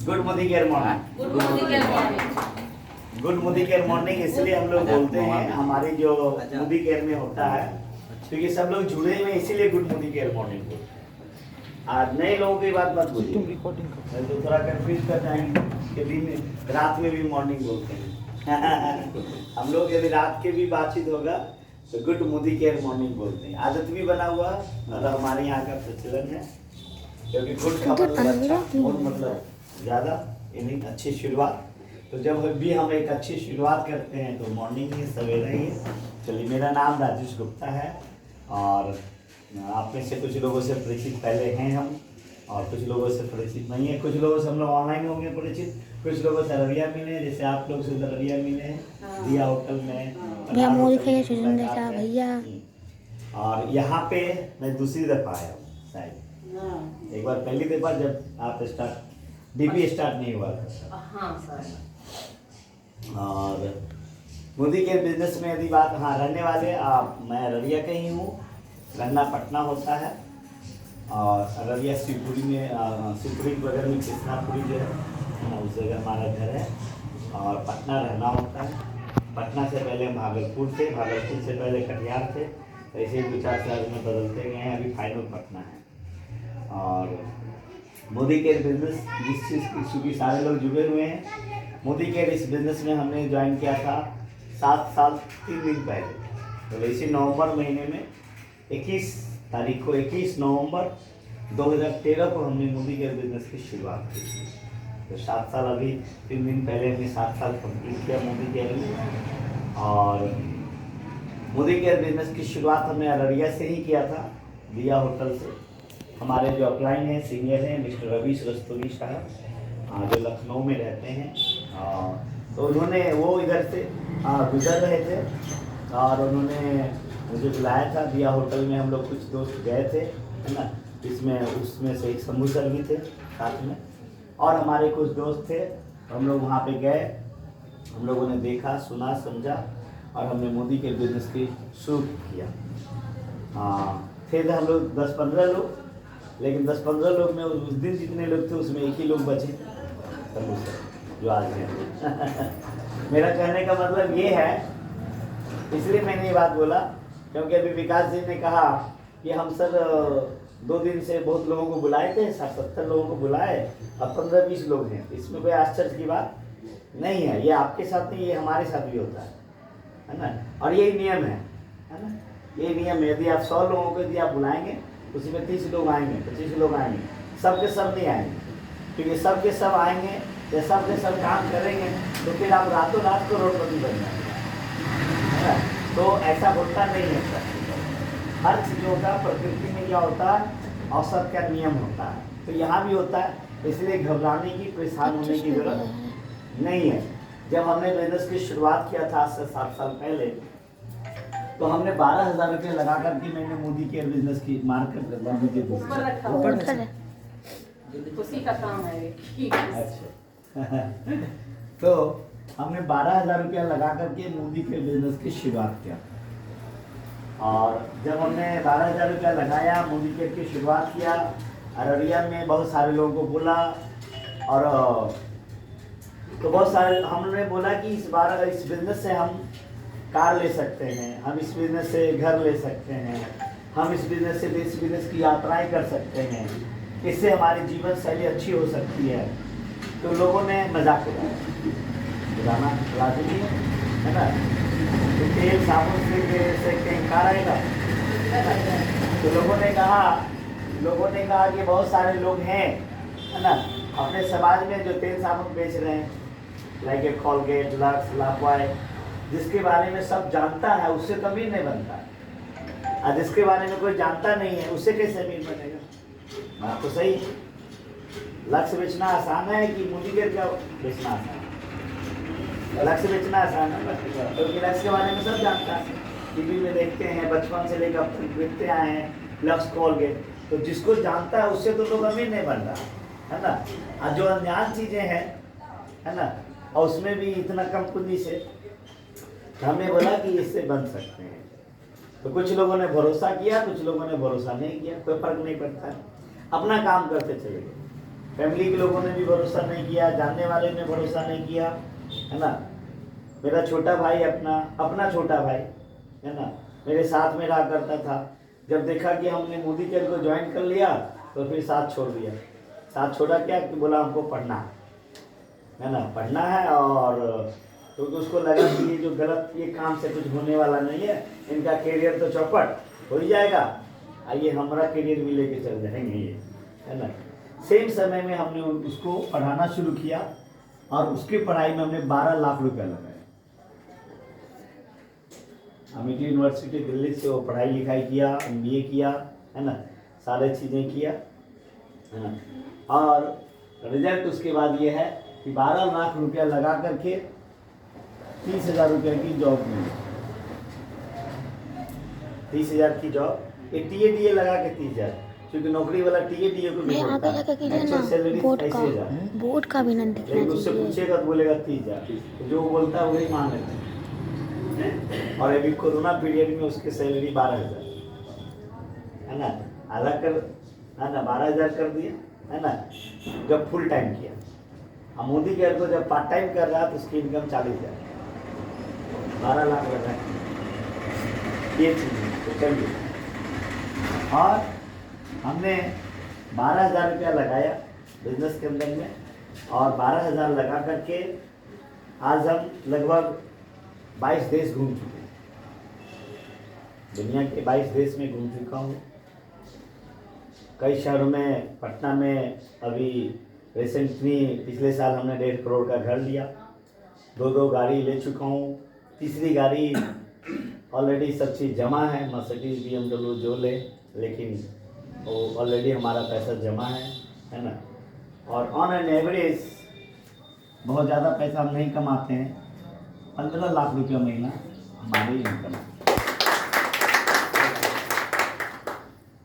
Good Modi care morning. Good morning care morning. Good Modi care morning इसलिए हम लोग बोलते हैं, हमारे जो मोदी केयर में होता है, क्योंकि सब लोग जुड़े हुए हैं, इसीलिए गुड मोदी केयर मॉर्निंग बोलते हैं। आज नए लोगों की बात मत बोलिए, नहीं तो थोड़ा कंफ्यूज कर जाएंगे कि दिन रात में भी मॉर्निंग बोलते हैं। हम लोग यदि रात के भी बातचीत होगा तो गुड मोदी केयर मॉर्निंग बोलते हैं। आदत भी बना हुआ और हमारे यहाँ का प्रचलन है, क्योंकि गुड का मतलब अच्छा और मतलब ज़्यादा, यानी अच्छी शुरुआत। तो जब भी हम एक अच्छी शुरुआत करते हैं तो मॉर्निंग ही, सवेरा ही है। चलिए, मेरा नाम राजेश गुप्ता है और आप में से कुछ लोगों से परिचित पहले हैं हम, और कुछ लोगों से परिचित नहीं है। कुछ लोगों से हम लोग ऑनलाइन होंगे परिचित, कुछ लोगों से रविया मिले, जैसे आप लोग से रविया मिले, दिया होटल में भैया। और यहाँ पे मैं दूसरी दफ़ा आया हूँ शायद, एक बार पहली दफ़ा जब आप डीपी स्टार्ट नहीं हुआ था। हाँ सर। और मोदी के बिजनेस में यदि बात, हाँ रहने वाले आप, मैं रविया का ही हूँ, रहना पटना होता है, और रविया शिवपुरी में, शिवपुरी बगल में कृष्णापुरी जो है उस जगह हमारा घर है, और पटना रहना होता है। पटना से पहले भागलपुर थे, भागलपुर से पहले कटिहार थे, तो ऐसे 2-4 शहर में बदलते गए हैं, अभी फाइनल पटना है। और मोदी केयर बिजनेस जिस चीज़ की, चूँकि सारे लोग जुड़े हुए हैं, मोदी केयर इस बिज़नेस में हमने ज्वाइन किया था 7 साल 3 दिन पहले। तो इसी नवंबर महीने में 21 तारीख को, 21 नवंबर 2013 को हमने मोदी केयर बिजनेस की शुरुआत की। तो 7 साल अभी 3 दिन पहले हमने 7 साल कंप्लीट किया मोदी केयर में। और मोदी केयर बिजनेस की शुरुआत हमने अररिया से ही किया था, दिया होटल से। हमारे जो अपलाइन हैं, सीनियर हैं, मिस्टर रवि रस्तोगी साहब, जो लखनऊ में रहते हैं, तो उन्होंने, वो इधर से गुजर रहे थे और उन्होंने मुझे बुलाया था। दिया होटल में हम लोग कुछ दोस्त गए थे, है ना, इसमें उसमें से एक शंभू सर भी थे साथ में, और हमारे कुछ दोस्त थे। हम लोग वहाँ पे गए, हम लोगों ने देखा, सुना, समझा, और हमने मोदी के बिजनेस की शुरू किया। थे हम लोग 10-15 लोग, लेकिन 10-15 लोग में उस दिन जितने लोग थे उसमें एक ही लोग बचे, शंभू सर, जो आज हैं। मेरा कहने का मतलब ये है, इसलिए मैंने ये बात बोला, क्योंकि अभी विकास जी ने कहा कि हम सर 2 दिन से बहुत लोगों को बुलाए थे, 60-70 लोगों को बुलाए, अब 15-20 लोग हैं। इसमें कोई आश्चर्य की बात नहीं है। ये आपके साथ नहीं, ये हमारे साथ भी होता है ना। और यही नियम है ना, ये नियम है। यदि आप 100 लोगों को यदि आप बुलाएंगे, उसमें 30 लोग आएंगे, 25 लोग आएंगे, सबके सब नहीं आएंगे, क्योंकि सबके सब आएंगे या सबके सब काम करेंगे तो फिर आप रातों रात को करोड़पति बन जाएंगे, है ना। तो ऐसा होता नहीं है सर। हर चीज़ों का प्रकृति में क्या होता है, औसत का नियम होता है, तो यहाँ भी होता है। इसलिए घबराने की, परेशान होने की जरूरत नहीं है। जब हमने बिजनेस की शुरुआत किया था आज से 7 साल पहले, तो हमने 12,000 रुपये लगा करके मैंने मोदी केयर बिजनेस की मार्केट ऊपर रखा हुआ है। उसी का काम है ये। अच्छा। तो हमने 12,000 रुपया लगा करके मोदी केयर बिजनेस की शुरुआत किया। और जब हमने 12,000 रुपया लगाया, मोदी केयर की शुरुआत किया, अररिया में बहुत सारे लोगों को बोला, और तो बहुत सारे हमने बोला कि इस बिजनेस से हम कार ले सकते हैं, हम इस बिजनेस से घर ले सकते हैं, हम इस बिजनेस से देश विदेश की यात्राएं कर सकते हैं, इससे हमारी जीवन शैली अच्छी हो सकती है। तो लोगों ने मजाक उड़ाना लाजमी है ना, तो तेल साबुन से कहीं कार आएगा, तो लोगों ने कहा कि बहुत सारे लोग हैं, है ना, अपने समाज में जो तेल साबुन बेच रहे हैं, लाइक कॉलगेट, लक्स, लापॉय, जिसके बारे में सब जानता है उससे तो अमीर नहीं बनता, और जिसके बारे में कोई जानता नहीं है उससे कैसे अमीर बनेगा। बात तो सही है। लक्स बेचना आसान है कि मोदी केयर का बेचना आसान है? लक्स बेचना आसान है, क्योंकि लक्स के बारे में सब जानता है, टीवी में देखते हैं, बचपन से लेकर अब तक देखते आए हैं, लक्स कॉलगेट। तो जिसको जानता है उससे तो लोग अमीर नहीं बन रहा है ना। और जो अनजान चीज़ें हैं, है ना, और उसमें भी इतना कम पूंजी से, हमने बोला कि इससे बन सकते हैं। तो कुछ लोगों ने भरोसा किया, कुछ लोगों ने भरोसा नहीं किया, कोई फर्क नहीं पड़ता है, अपना काम करते चले गए। फैमिली के लोगों ने भी भरोसा नहीं किया, जानने वाले ने भरोसा नहीं किया, है ना। मेरा छोटा भाई अपना छोटा भाई, है ना, मेरे साथ में रहा करता था। जब देखा कि हमने मोदी केयर को ज्वाइन कर लिया तो फिर साथ छोड़ दिया। साथ छोड़ा क्या कि बोला हमको पढ़ना है ना, पढ़ना है। और तो उसको लगा कि ये जो गलत ये काम से कुछ होने वाला नहीं है, इनका करियर तो चौपट हो ही जाएगा, आइए हमारा करियर भी लेके चल जाएंगे ये, है ना। सेम समय में हमने उसको पढ़ाना शुरू किया और उसकी पढ़ाई में हमने 12 लाख रुपया लगाया। अमिटी यूनिवर्सिटी दिल्ली से वो पढ़ाई लिखाई किया, MBA किया, है ना, सारे चीज़ें किया, है ना। और रिजल्ट उसके बाद ये है कि 12 लाख रुपया लगा करके 30,000 रुपये की जॉब मिली। 30,000 की जॉब, ये TA लगा के 30,000, क्योंकि नौकरी वाला TA को भी बोलता है एक्चुअल सैलरी 80,000 बोर्ड का भी नहीं दिखना लेकिन उससे चाहिए। पूछेगा तो बोलेगा 30,000, तो जो बोलता है वही मान लेते हैं। और अभी कोरोना पीरियड में उसकी सैलरी 12,000, है ना, अलग कर, है ना, 12,000 कर दिया, है ना, जब फुल टाइम किया। अब मोदी केयर को जब पार्ट टाइम कर रहा तो उसकी इनकम 40,000, 12 लाख लगा ये चीज़ तो चलिए। और हमने 12,000 रुपया लगाया बिजनेस के अंदर में, और 12,000 लगा करके आज हम लगभग 22 देश घूम चुके हैं। दुनिया के 22 देश में घूम चुका हूँ। कई शहरों में, पटना में अभी रिसेंटली पिछले साल हमने 1.5 करोड़ का घर लिया, 2 गाड़ी ले चुका हूँ, तीसरी गाड़ी ऑलरेडी सब चीज़ जमा है, मर्सिडीज BMW जो ले, लेकिन वो ऑलरेडी हमारा पैसा जमा है ना। और ऑन एन एवरेज बहुत ज़्यादा पैसा हम नहीं कमाते हैं, 15 लाख रुपया महीना हमारी इनकम।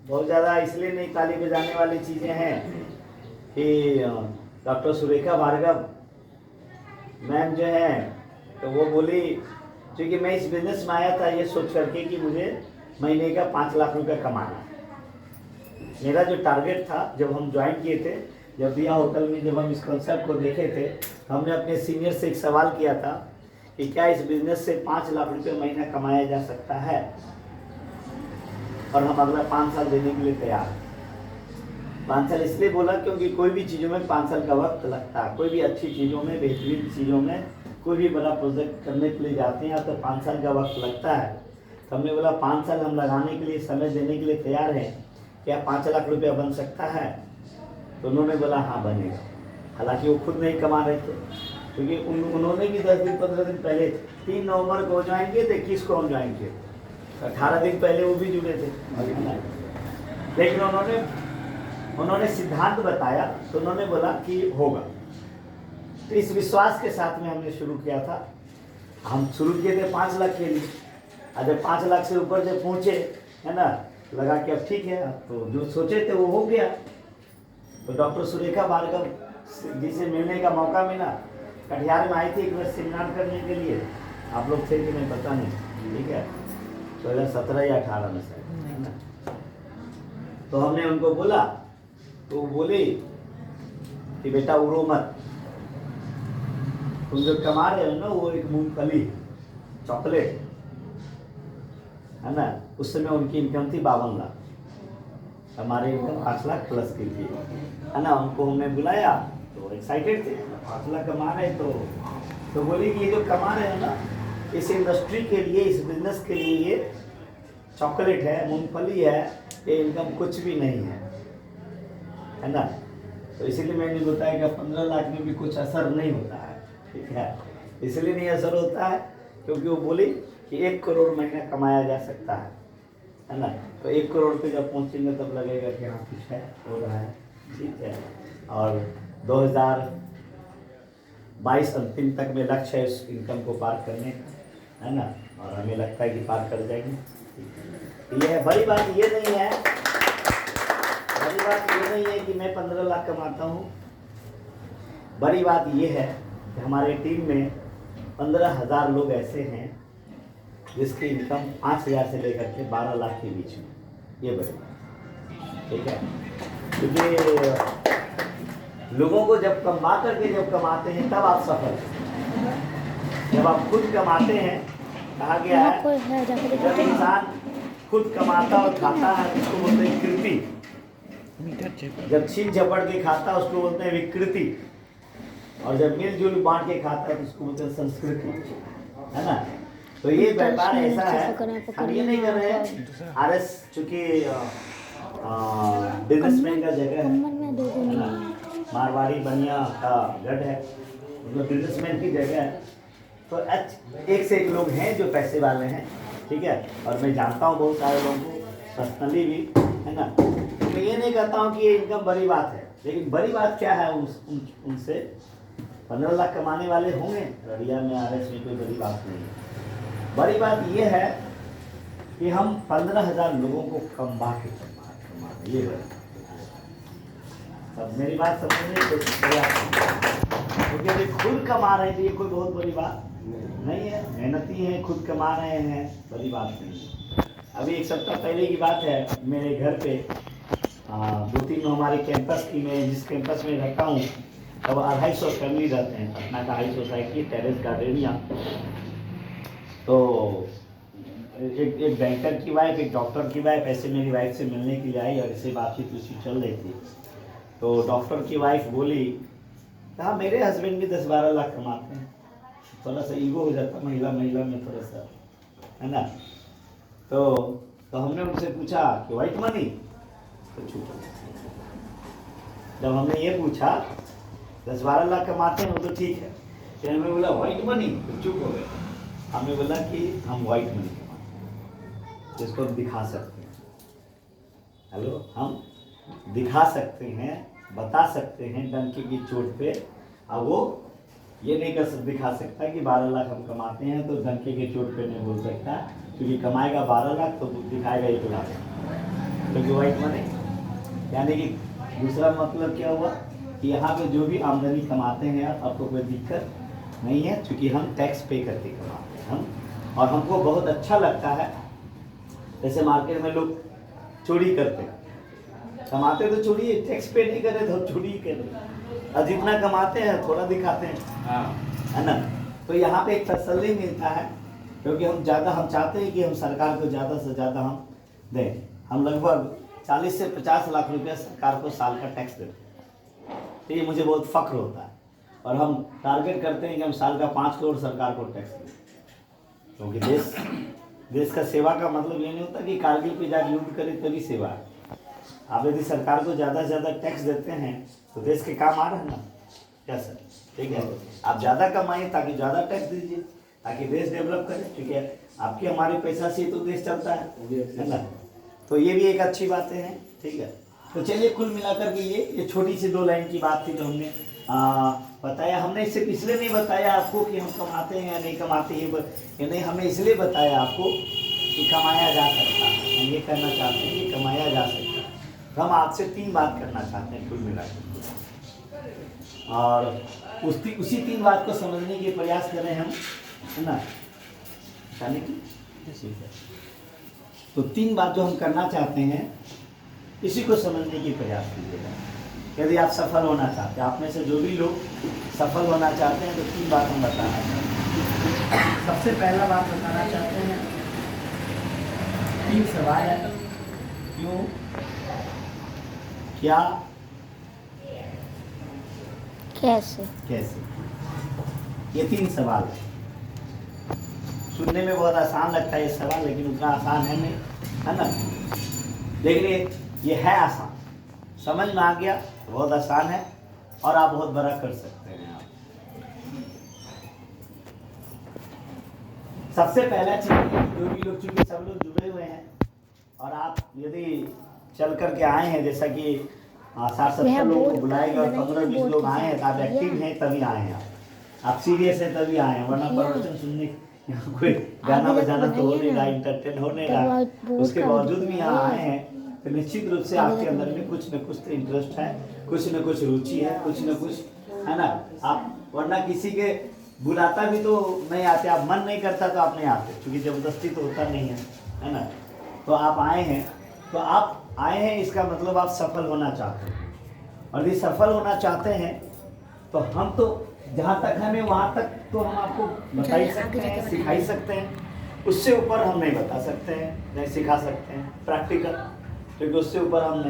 बहुत ज़्यादा इसलिए नहीं ताली बजाने वाली चीज़ें हैं कि डॉक्टर सुरेखा भार्गव मैम जो है, तो वो बोली, क्योंकि मैं इस बिज़नेस में आया था ये सोच करके कि मुझे महीने का 5 लाख रुपया कमाना। मेरा जो टारगेट था जब हम ज्वाइन किए थे, जब दिया होटल में, जब हम इस कॉन्सेप्ट को देखे थे, हमने अपने सीनियर से एक सवाल किया था कि क्या इस बिज़नेस से 5 लाख रुपये महीना कमाया जा सकता है, और हम अगला 5 साल देने के लिए तैयार हैं। 5 साल इसलिए बोला क्योंकि कोई भी चीज़ों में 5 साल का वक्त लगता है। कोई भी अच्छी चीज़ों में, बेहतरीन चीज़ों में, कोई भी बड़ा प्रोजेक्ट करने के लिए जाते हैं तो 5 साल का वक्त लगता है। तो हमने बोला 5 साल हम लगाने के लिए, समय देने के लिए तैयार हैं, क्या 5 लाख रुपया बन सकता है? तो उन्होंने बोला हाँ बनेगा। हालांकि वो खुद नहीं कमा रहे थे, क्योंकि उन्होंने भी 10 दिन 15 दिन पहले, 3 नवंबर को ज्वाइन किए थे, 21 को हम ज्वाइन किए थे, 18 दिन पहले वो भी जुड़े थे। लेकिन उन्होंने सिद्धांत बताया, तो उन्होंने बोला कि होगा। तो इस विश्वास के साथ में हमने शुरू किया था। हम शुरू किए थे 5 लाख के लिए, और जब 5 लाख से ऊपर जब पहुँचे, है ना, लगा कि अब ठीक है, तो जो सोचे थे वो हो गया। तो डॉक्टर सुरेखा भार्गव जी से मिलने का मौका मिला। कटिहार में आई थी एक बार सेमिनार करने के लिए, आप लोग थे कि नहीं पता नहीं, ठीक है, 2017 या 18 में से, है ना। तो हमने उनको बोला, तो वो बोले कि बेटा उड़ो मत, तुम जो कमा रहे हो ना वो एक मूंगफली चॉकलेट, है ना। उस समय उनकी इनकम थी 52 लाख, हमारी इनकम 5 लाख प्लस की थी, है ना। उनको हमने बुलाया तो एक्साइटेड थे, 5 लाख कमा रहे, तो बोली कि ये जो कमा रहे हो ना, इस इंडस्ट्री के लिए, इस बिजनेस के लिए ये चॉकलेट है, मूंगफली है, ये इनकम कुछ भी नहीं है ना। तो इसीलिए मैंने बताया कि 15 लाख में भी कुछ असर नहीं होता है, ठीक है। इसलिए नहीं असर होता है क्योंकि वो बोली कि 1 करोड़ महीना कमाया जा सकता है ना। तो 1 करोड़ पे जब पहुंचेंगे तब लगेगा कि हाँ कुछ है, हो रहा है, ठीक है। और 2022 अंतिम तक में लक्ष्य है इस इनकम को पार करने का, है ना, और हमें लगता है कि पार कर जाएंगे। ये है बड़ी बात, ये नहीं है, बड़ी बात ये नहीं है कि मैं 15 लाख कमाता हूँ। बड़ी बात ये है कि हमारे टीम में 15,000 लोग ऐसे हैं जिसकी इनकम 5,000 से लेकर के 12 लाख के बीच में, ये बड़ी बात, ठीक है। क्योंकि लोगों को जब कमा करके जब कमाते हैं तब आप सफल हैं। जब आप खुद कमाते हैं, कहा गया है जब इंसान खुद कमाता और खाता है उसको बोलते हैं कृति। जब छीन झपड़ के खाता है उसको बोलते हैं विकृति, और जब मिलजुल बांट के खाता है तो उसको बोलते हैं संस्कृति, है ना। तो ये व्यापार ऐसा है, हम ये नहीं कर रहे हैं। आरएस चूंकि बिजनेसमैन का जगह है ना, मारवाड़ी बनिया का गढ़ है, मतलब बिजनेसमैन की जगह है। तो एक से एक लोग हैं जो पैसे वाले हैं, ठीक है, और मैं जानता हूँ बहुत सारे लोगों को पर्सनली भी, है ना। मैं ये नहीं कहता हूँ कि ये इनकम बड़ी बात है, लेकिन बड़ी बात क्या है, उनसे 15 लाख कमाने वाले होंगे रड़िया में, आरएस में, कोई बड़ी बात नहीं है। बड़ी बात ये है कि हम 15,000 लोगों को कमा के कमा ये बड़ी सब मेरी बात समझने की कोशिश करें, क्योंकि अभी खुद कमा रहे हैं तो ये कोई बहुत बड़ी बात नहीं है। मेहनती हैं, खुद कमा रहे हैं, बड़ी बात नहीं है। अभी एक सप्ताह पहले की बात है, मेरे घर पे 2-3 हमारे कैंपस की, मैं जिस कैंपस में रहता हूँ तब 250 फैमिली रहते हैं, पटना का हाई सोसाइटी, टेरेस गार्डनिया। तो एक बैंकर की वाइफ, एक डॉक्टर की वाइफ ऐसे मेरी वाइफ से मिलने के लिए आई और ऐसे बातचीत उसकी चल रही थी। तो डॉक्टर की वाइफ बोली, कहा मेरे हस्बैंड भी 10-12 लाख कमाते हैं। थोड़ा सा ईगो हो जाता महिला में थोड़ा सा, है ना। तो हमने उनसे पूछा कि व्हाइट मनी, तो चुप। जब हमने ये पूछा 10-12 लाख कमाते हैं वो तो ठीक है, फिर हमें बोला व्हाइट मनी, तो चुप हो गए। हमने बोला कि हम व्हाइट मनी कमाते हैं, जिसको हम दिखा सकते हैं। हेलो, हम दिखा सकते हैं, बता सकते हैं डंके की चोट पे। अब वो ये नहीं दिखा सकता कि 12 लाख हम कमाते हैं, तो डंके के चोट पे नहीं बोल सकता, क्योंकि कमाएगा 12 लाख तो दिखाएगा 1 लाख, क्योंकि व्हाइट मनी। यानी कि दूसरा मतलब क्या हुआ कि यहाँ पे जो भी आमदनी कमाते हैं आपको कोई दिक्कत नहीं है, क्योंकि हम टैक्स पे करके कमाते हैं हम। और हमको बहुत अच्छा लगता है, जैसे मार्केट में लोग चोरी करते हैं, कमाते तो चोरी, टैक्स पे नहीं करे तो चोरी करे, और जितना कमाते हैं थोड़ा दिखाते हैं, है ना। तो यहाँ पे एक तसल्ली मिलता है, क्योंकि हम चाहते हैं कि हम सरकार को ज़्यादा से ज़्यादा हम दें। हम लगभग 40 से 50 लाख रुपया सरकार को साल का टैक्स देते हैं, तो ये मुझे बहुत फख्र होता है। और हम टारगेट करते हैं कि हम साल का 5 करोड़ सरकार को टैक्स दें, क्योंकि देश का सेवा का मतलब ये नहीं होता कि कारगिल पे जाकर युद्ध करें तभी सेवा है। आप यदि सरकार को ज़्यादा से ज़्यादा टैक्स देते हैं तो देश के काम आ रहे हैं ना, क्या सर, ठीक है। आप ज़्यादा कमाइए ताकि ज़्यादा टैक्स दीजिए, ताकि देश डेवलप करे, ठीक है। आपके हमारे पैसा से तो देश चलता है ना। तो ये भी एक अच्छी बातें हैं, ठीक है। तो चलिए, कुल मिलाकर के ये छोटी सी 2 लाइन की बात थी जो हमने बताया। हमने इससे पिछले नहीं बताया आपको कि हम कमाते हैं या नहीं कमाते, ये नहीं, हमने इसलिए बताया आपको कि कमाया जा सकता है। हम ये कहना चाहते हैं कि कमाया जा सकता है। तो हम आपसे 3 बात करना चाहते हैं कुल मिलाकर, और उसी 3 बात को समझने के प्रयास करें हम, है ना, जाने की। तो 3 बात जो हम करना चाहते हैं इसी को समझने की प्रयास कीजिएगा। यदि आप सफल होना चाहते हैं, आप में से जो भी लोग सफल होना चाहते हैं, तो 3 बात हम बताना चाहते हैं। सबसे पहला बात बताना चाहते हैं, 3 सवाल है, क्यों, क्या, कैसे। ये 3 सवाल है। सुनने में बहुत आसान लगता है ये सवाल, लेकिन उतना आसान है नहीं, है ना। लेकिन ये है आसान, समझ में आ गया तो बहुत आसान है, और आप बहुत बड़ा कर सकते हैं। आप सबसे पहला चीज, जो भी लोग, चूंकि सब लोग जुड़े हुए हैं, और आप यदि चल करके आए हैं, जैसा कि 60-70 लोगों को बुलाएगा और 15-20 लोग आए हैं, तो आप एक्टिव हैं तभी आए हैं, आप सीरियस हैं तभी आए हैं, वरना प्रवचन सुनने यहाँ कोई गाना बजाना तो हो नहीं रहा, इंटरटेन हो नहीं रहा, उसके बावजूद भी यहाँ आए हैं, तो निश्चित रूप से आपके अंदर में कुछ न कुछ तो इंटरेस्ट है, कुछ न कुछ रुचि है, कुछ न कुछ, है ना। आप वरना किसी के बुलाता भी तो नहीं आते, आप मन नहीं करता तो आप नहीं आते, क्योंकि जबरदस्ती तो होता नहीं है ना। तो आप आए हैं, तो आप आए हैं, इसका मतलब आप सफल होना चाहते हैं, और यदि सफल होना चाहते हैं तो हम तो जहाँ तक हमें वहाँ तक तो हम आपको बता ही सकते हैं, सिखा ही सकते हैं। उससे ऊपर हम नहीं बता सकते हैं, नहीं सिखा सकते हैं प्रैक्टिकल, क्योंकि उससे ऊपर हम नहीं